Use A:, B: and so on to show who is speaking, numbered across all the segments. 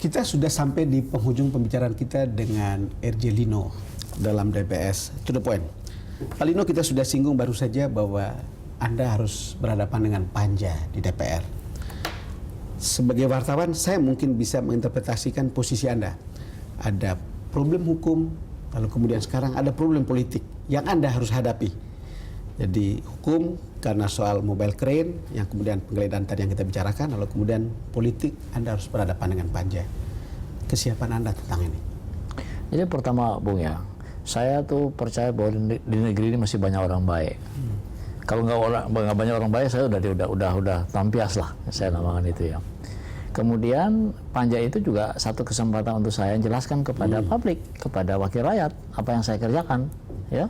A: Kita sudah sampai di penghujung pembicaraan kita dengan RJ Lino dalam DPS. To the point. Pak Lino, kita sudah singgung baru saja bahwa Anda harus berhadapan dengan panja di DPR. Sebagai wartawan, saya mungkin bisa menginterpretasikan posisi Anda. Ada problem hukum, lalu kemudian sekarang ada problem politik yang Anda harus hadapi. Jadi hukum karena soal mobile crane yang kemudian penggeledahan tadi yang kita bicarakan, lalu kemudian politik Anda harus berhadapan dengan panja. Kesiapan Anda tentang ini? Jadi
B: pertama, Bung ya, saya tuh percaya bahwa di negeri ini masih banyak orang baik. Kalau nggak banyak orang baik, saya udah tampias lah, saya namakan itu ya. Kemudian panja itu juga satu kesempatan untuk saya jelaskan kepada publik, kepada wakil rakyat apa yang saya kerjakan, ya.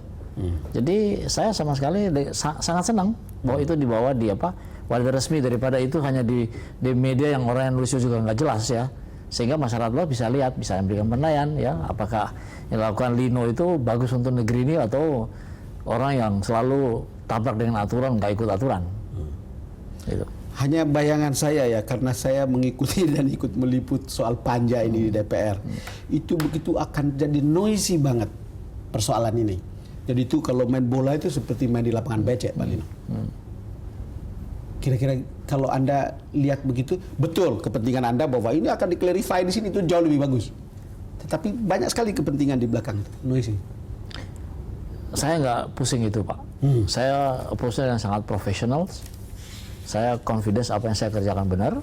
B: Jadi saya sama sekali sangat senang bahwa itu dibawa di wadah resmi, daripada itu hanya di media yang orang yang nulis juga nggak jelas ya, sehingga masyarakat luas bisa lihat, bisa memberikan penilaian ya, apakah yang dilakukan Lino itu bagus untuk negeri ini atau orang yang selalu tabrak dengan aturan, nggak ikut aturan. Gitu.
A: Hanya bayangan saya ya, karena saya mengikuti dan ikut meliput soal panja ini di DPR, itu begitu akan jadi noisy banget persoalan ini. Jadi itu kalau main bola itu seperti main di lapangan becek, Pak Lino. Kira-kira kalau Anda lihat begitu, betul kepentingan Anda bahwa ini akan di-clarify di sini itu jauh lebih bagus. Tetapi banyak sekali kepentingan di belakang itu, noisy.
B: Saya nggak pusing itu, Pak. Saya approach-nya yang sangat profesional. Saya confidence apa yang saya kerjakan benar,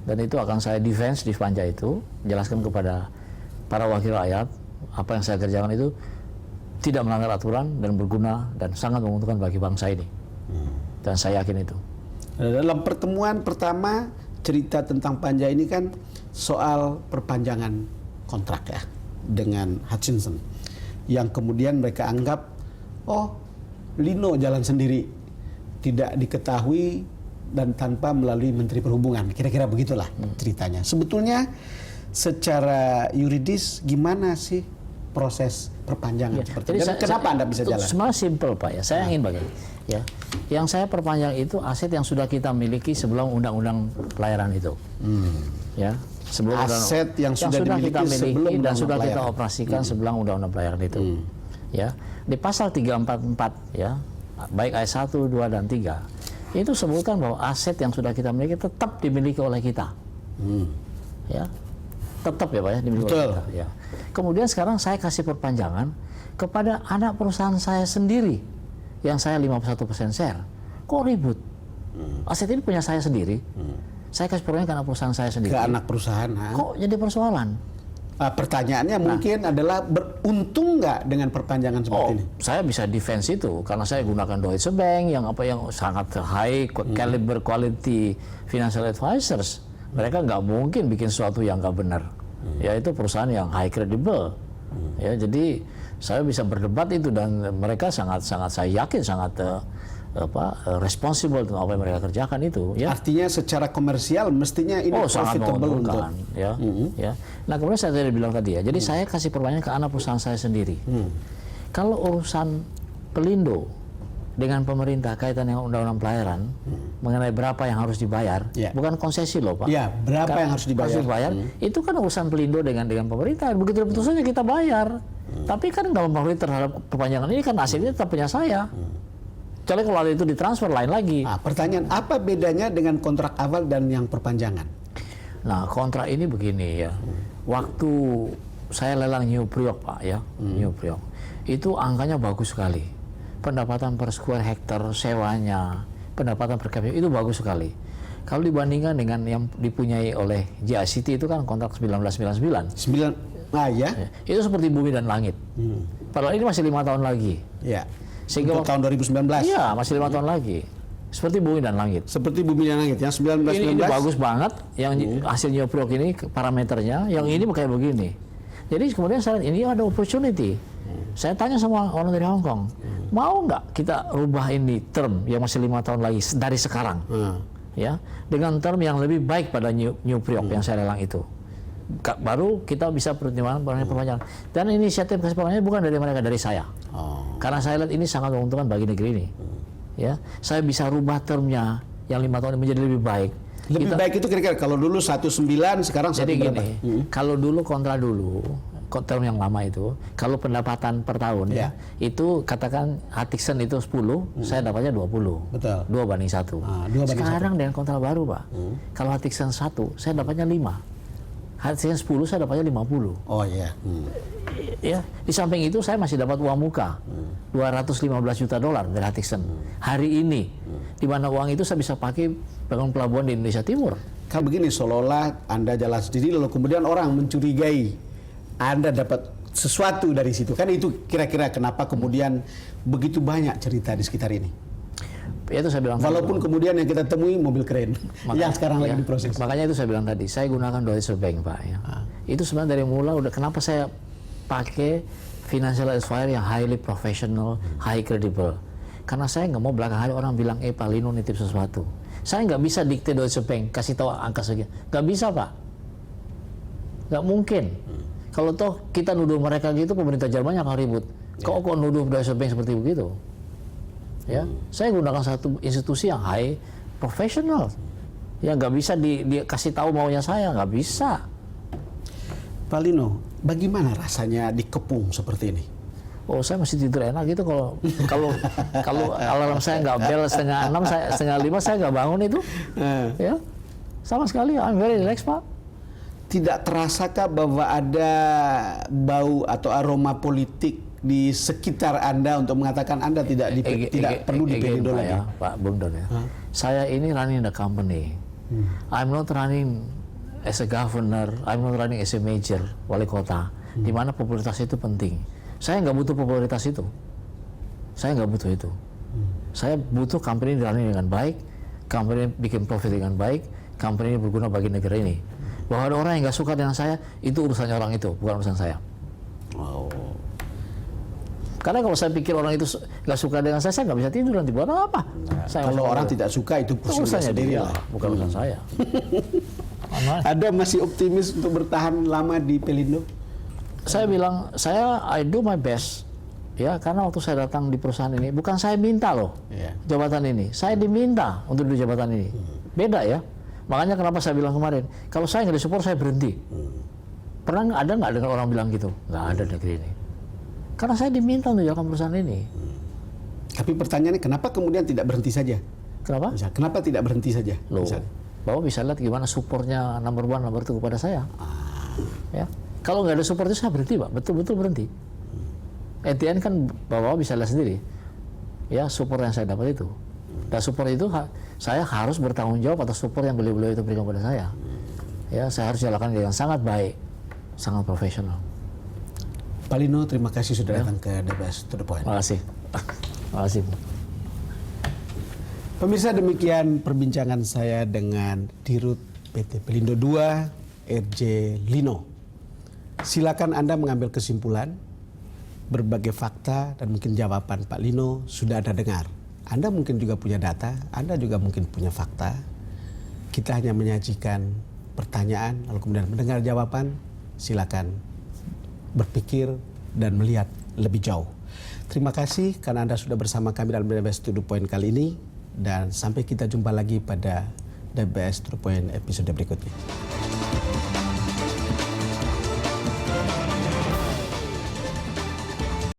B: dan itu akan saya defense di panja itu, jelaskan kepada para wakil rakyat apa yang saya kerjakan itu tidak melanggar aturan dan berguna dan sangat menguntungkan bagi bangsa ini. Dan saya yakin itu.
A: Dalam pertemuan pertama cerita tentang panja ini kan soal perpanjangan kontrak ya dengan Hutchinson, yang kemudian mereka anggap Lino jalan sendiri, tidak diketahui dan tanpa melalui Menteri Perhubungan, kira-kira begitulah ceritanya. Sebetulnya secara yuridis gimana sih proses perpanjangan seperti itu? Kenapa Anda bisa jalan?
B: Sebenarnya simple, Pak ya. Saya ingin bagaimana? Ya, yang saya perpanjang itu aset yang sudah kita miliki sebelum undang-undang pelayaran itu. Ya, sebelum
A: aset yang sudah
B: kita miliki
A: sebelum
B: dan sudah kita operasikan sebelum undang-undang pelayaran itu. Ya, di pasal 344 ya, baik ayat 1, 2 dan 3 itu sebutkan bahwa aset yang sudah kita miliki tetap dimiliki oleh kita. Ya. Tetap ya Pak ya, dimiliki oleh kita. Ya. Kemudian sekarang saya kasih perpanjangan kepada anak perusahaan saya sendiri yang saya 51% share. Kok ribut? Aset ini punya saya sendiri. Saya kasih perpanjangan ke anak perusahaan saya sendiri.
A: Ke anak perusahaan.
B: Kok jadi persoalan?
A: Pertanyaannya mungkin adalah beruntung nggak dengan perpanjangan seperti ini?
B: Saya bisa defense itu karena saya gunakan Deutsche Bank yang sangat high caliber quality financial advisors. Mereka nggak mungkin bikin sesuatu yang nggak benar. Ya itu perusahaan yang high credible. Ya jadi saya bisa berdebat itu dan mereka sangat saya yakin sangat responsible untuk apa yang mereka kerjakan itu. Ya.
A: Artinya secara komersial mestinya ini profitable untuk.
B: Ya. Ya. Nah kemudian saya tadi bilang tadi ya. Jadi saya kasih pertanyaan ke anak perusahaan saya sendiri. Kalau urusan Pelindo dengan pemerintah kaitan dengan undang-undang pelayaran mengenai berapa yang harus dibayar, bukan konsesi loh Pak.
A: Ya, berapa yang harus dibayar?
B: Itu kan urusan Pelindo dengan pemerintah. Begitu betul saja kita bayar. Tapi kan nggak mempengaruhi terhadap perpanjangan ini kan asetnya tetap punya saya. Kecuali kalau ada itu ditransfer lain lagi.
A: Pertanyaan, apa bedanya dengan kontrak awal dan yang perpanjangan?
B: Nah, kontrak ini begini ya. Waktu saya lelang New Priok Pak ya, New Priok, itu angkanya bagus sekali. Pendapatan per square hektar sewanya, pendapatan per kapita itu bagus sekali. Kalau dibandingkan dengan yang dipunyai oleh JICT itu kan kontrak 1999.
A: Ya.
B: Itu seperti bumi dan langit. Padahal ini masih 5 tahun lagi.
A: Ya.
B: Sehingga
A: untuk tahun 2019.
B: Iya, masih 5 tahun lagi. Seperti bumi dan langit.
A: Seperti bumi dan langit yang 1919.
B: Ini bagus banget yang hasilnya Priok ini parameternya, yang ini kayak begini. Jadi kemudian saya ini ada opportunity. Saya tanya sama orang dari Hong Kong, mau nggak kita rubah ini term yang masih 5 tahun lagi dari sekarang, ya, dengan term yang lebih baik pada New Priok yang saya lelang itu. Baru kita bisa pertimbangan perpanjangan. Dan inisiatif kasih perpanjangan bukan dari mereka, dari saya. Karena saya lihat ini sangat menguntungkan bagi negeri ini. Ya, saya bisa rubah termnya yang 5 tahun menjadi lebih baik.
A: Lebih baik itu kira-kira kalau dulu 19, sekarang
B: Jadi
A: berapa?
B: gini, kalau dulu kontra dulu, term yang lama itu, kalau pendapatan per tahun ya, itu katakan Hutchison itu 10, saya dapatnya 20.
A: Betul.
B: 2:1.
A: 2:1.
B: Sekarang dengan kontrak baru, Pak, kalau Hutchison 1, saya dapatnya 5. Hutchison 10, saya dapatnya 50.
A: Oh iya.
B: Ya, di samping itu saya masih dapat uang muka, $215 juta dari Hutchison. Hari ini, di mana uang itu saya bisa pakai bangun pelabuhan di Indonesia Timur.
A: Kan begini, seolah-olah Anda jalan sendiri lalu kemudian orang mencurigai Anda dapat sesuatu dari situ. Kan itu kira-kira kenapa kemudian begitu banyak cerita di sekitar ini.
B: Ya, itu saya bilang.
A: Walaupun kemudian yang kita temui mobil keren yang sekarang lagi
B: ya,
A: diproses.
B: Makanya itu saya bilang tadi, saya gunakan Deutsche Bank, Pak. Ya. Itu sebenarnya dari mula udah kenapa saya pakai financial advisor yang highly professional, high credible. Karena saya nggak mau belakang hari orang bilang, Pak Lino nitip sesuatu. Saya nggak bisa dikte Deutsche Bank, kasih tahu angka segitu. Nggak bisa, Pak. Nggak mungkin. Kalau toh kita nuduh mereka gitu, pemerintah Jerman akan ribut. Kok nuduh Deutsche Bank seperti begitu? Ya, saya gunakan satu institusi yang high professional. Ya nggak bisa dikasih tahu maunya saya, nggak bisa.
A: Pak Lino, bagaimana rasanya dikepung seperti ini?
B: Oh, saya masih tidur enak gitu kalau alarm saya nggak bel 5:30, saya 4:30 saya nggak bangun itu. Ya, sama sekali. I'm very relaxed, Pak.
A: Tidak terasakah bahwa ada bau atau aroma politik di sekitar Anda untuk mengatakan Anda tidak perlu dipelindungi lagi?
B: Ya, Pak Bung Don ya. Saya ini running the company. I'm not running as a governor, I'm not running as a major, wali kota, di mana popularitas itu penting. Saya nggak butuh popularitas itu. Saya nggak butuh itu. Saya butuh company running dengan baik, company bikin profit dengan baik, company berguna bagi negara ini. Bahwa ada orang yang nggak suka dengan saya, itu urusannya orang itu, bukan urusan saya.
A: Oh.
B: Karena kalau saya pikir orang itu nggak suka dengan saya nggak bisa tidur nanti buat apa?
A: Kalau orang tidak suka itu urusannya sendiri lah,
B: bukan urusan saya.
A: Anda masih optimis untuk bertahan lama di Pelindo?
B: Saya bilang, I do my best. Ya, karena waktu saya datang di perusahaan ini, bukan saya minta loh jabatan ini. Saya diminta untuk di jabatan ini. Beda ya. Makanya kenapa saya bilang kemarin, kalau saya nggak disupport, saya berhenti. Pernah ada nggak dengar orang bilang gitu? Nggak ada di negeri ini. Karena saya diminta untuk jalankan perusahaan ini.
A: Tapi pertanyaannya, kenapa kemudian tidak berhenti saja?
B: Kenapa?
A: Kenapa tidak berhenti saja?
B: Loh, Bapak bisa lihat gimana supportnya number 1, number 2 kepada saya. Ya. Kalau nggak ada support itu saya berhenti, Pak. Betul-betul berhenti. Etian kan Bapak bisa lihat sendiri. Ya, support yang saya dapat itu. Dan support itu saya harus bertanggung jawab atas support yang beliau-beliau itu berikan kepada saya. Ya, saya harus jalankan dengan sangat baik, sangat profesional.
A: Pak Lino, terima kasih sudah datang ke DBS To The Point.
B: Terima kasih. Terima kasih.
A: Pemirsa, demikian perbincangan saya dengan Dirut PT Pelindo II, RJ Lino. Silakan Anda mengambil kesimpulan, berbagai fakta dan mungkin jawaban Pak Lino sudah Anda dengar. Anda mungkin juga punya data, Anda juga mungkin punya fakta. Kita hanya menyajikan pertanyaan, lalu kemudian mendengar jawaban. Silakan berpikir dan melihat lebih jauh. Terima kasih karena Anda sudah bersama kami dalam DBS To The Point kali ini. Dan sampai kita jumpa lagi pada DBS To The Point episode berikutnya.